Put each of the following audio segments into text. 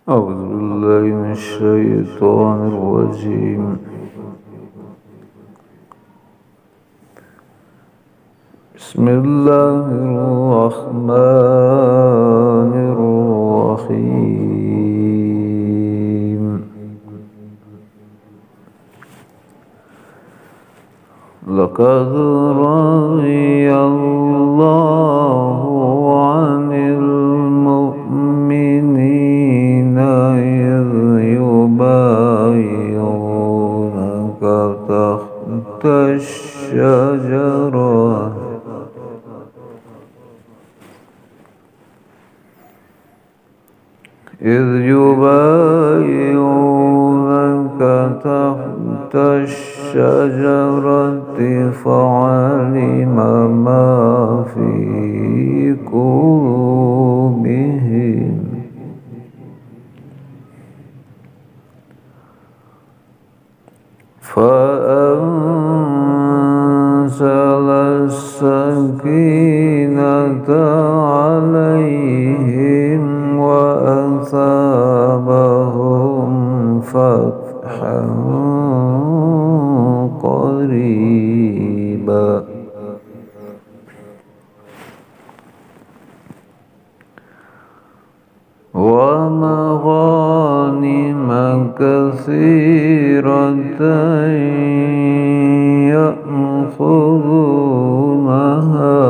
أعوذ بالله من الشيطان الرجيم. بسم الله الرحمن الرحيم. لقد رضي الله عن المؤمنين إذ يبايعونك تحت الشجرة فعلم ما في قلوبهم فأنزل السكينة عليهم وأثابهم فتحا قريبا. ومغانم كثيرة يأخذونها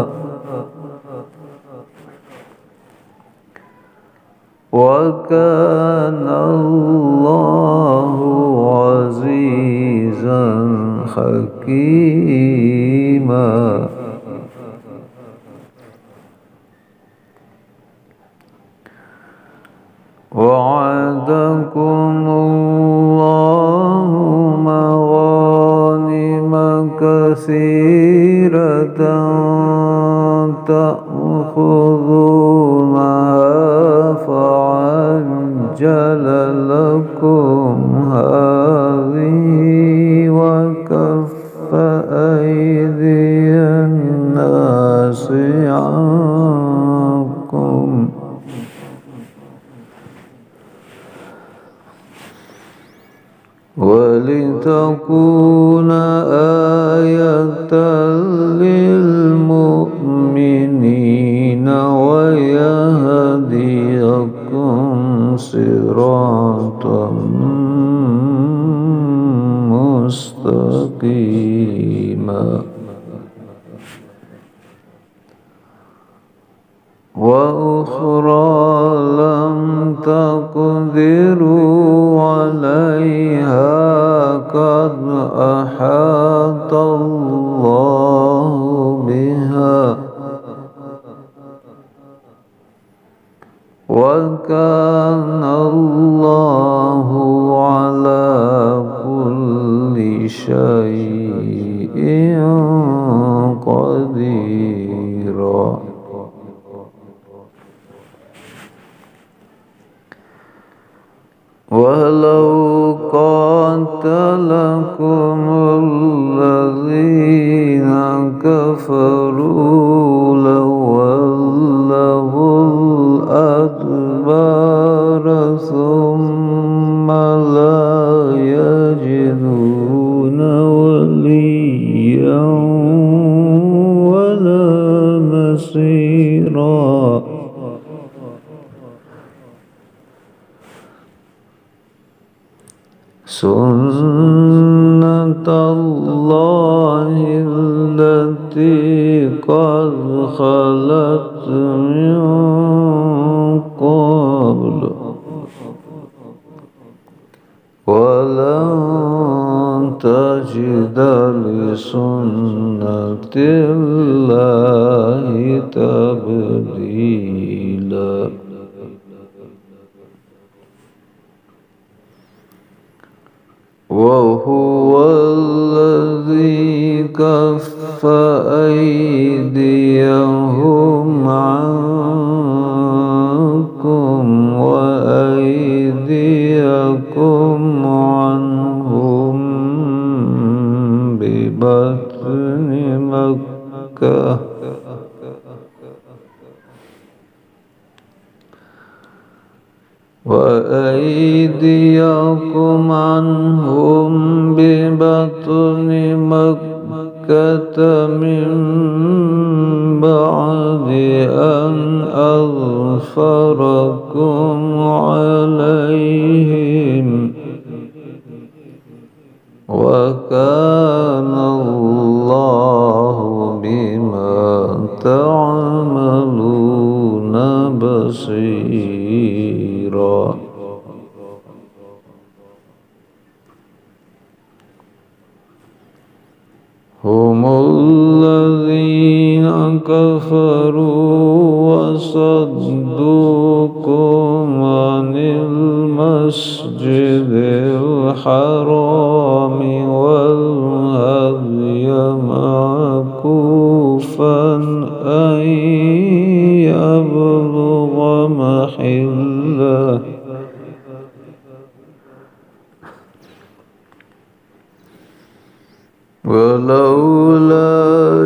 وكان الله عزيزا حكيما. وعدكم الله مغانم كثيرة تأخذونها فعجل لكم هذه وكف أيدي الناس عنكم ولتكون آية للمؤمنين ويهديكم صراطا مستقيما. وأخرى لم تقدروا عليها قد أحاط الله بها وكان الله على كل شيء قديرا. ولو قاتلكم الذين كفروا لولوا الأدبار ثم لا يجدون وليا ولا نصيرا. سنة الله التي قد خلت من قبل ولن تجد لسنة الله تبديلا. وهو الذي كف أيديهم عنكم وأيديكم عنهم ببطن مكة وأيديكم عنهم ببطن مكة من بعد أن أظفركم عليهم وكان الله بما تعملون بصيرا. هم الذين كفروا وصدوكم عن المسجد الحرام والهدي معكوفا أن يبلغ محله ولولا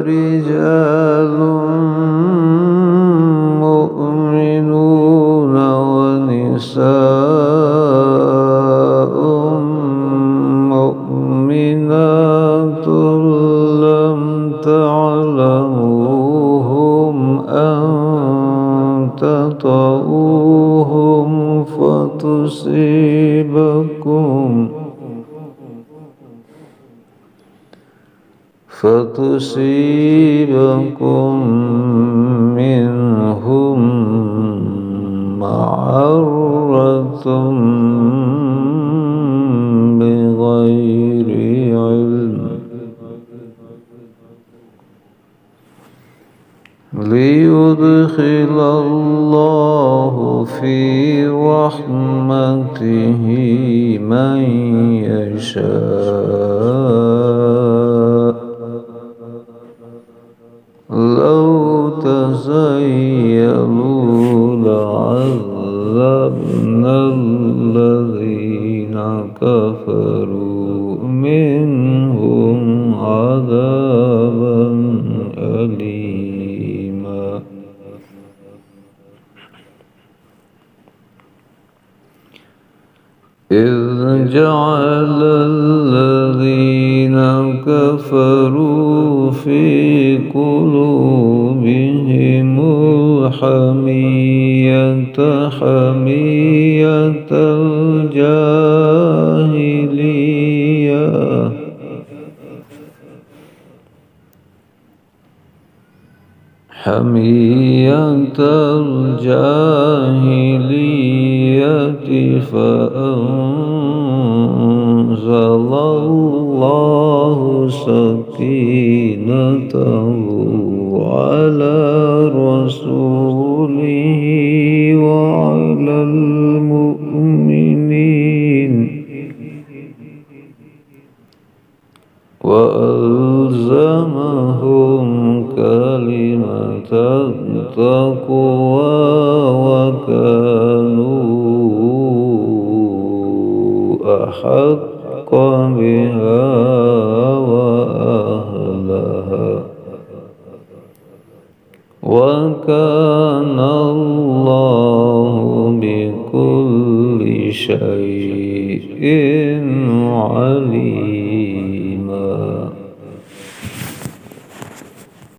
رجال مؤمنون ونساء مؤمنات لم تعلموهم أن تطؤوهم فتصيبكم منهم معرة بغير علم ليدخل الله في رحمته من يشاء. لو تزيلوا لعذبنا الذين كفروا منهم عذابا أليما. إذ جعل الذين كفروا في قلوبهم الحمية حمية الجاهلية فأنزل الله سكينته على رسوله وعلى المؤمنين وألزمهم كلمة التقوى وكانوا أحق بها وأهلها وكان الله بكل شيء عليما.